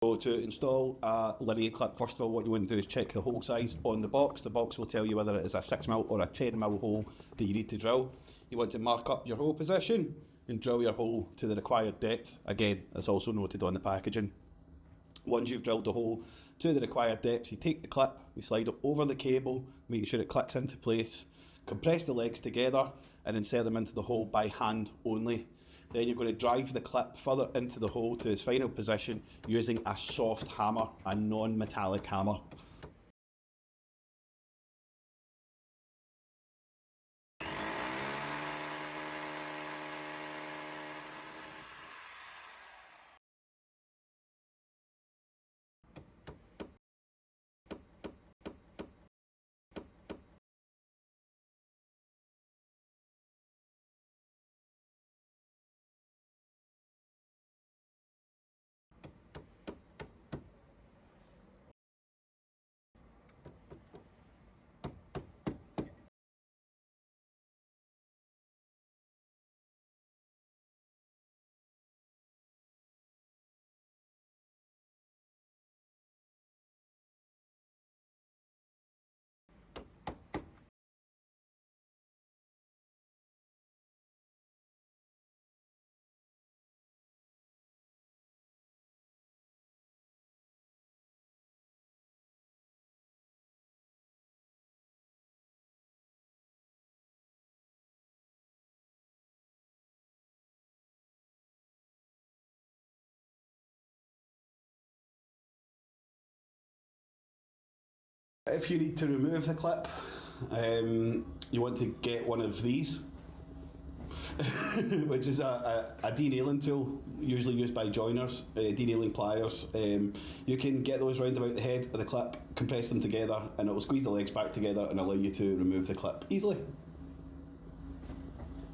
So to install a LINIAN clip, first of all what you want to do is check the hole size on the box. The box will tell you whether it is a 6mm or a 10mm hole that you need to drill. You want to mark up your hole position and drill your hole to the required depth. Again, it's also noted on the packaging. Once you've drilled the hole to the required depth, you take the clip, you slide it over the cable, making sure it clicks into place, compress the legs together and insert them into the hole by hand only. Then you're going to drive the clip further into the hole to its final position using a soft hammer, a non-metallic hammer. If you need to remove the clip, you want to get one of these, which is a denailing tool, usually used by joiners, denailing pliers. You can get those round about the head of the clip, compress them together, and it will squeeze the legs back together and allow you to remove the clip easily.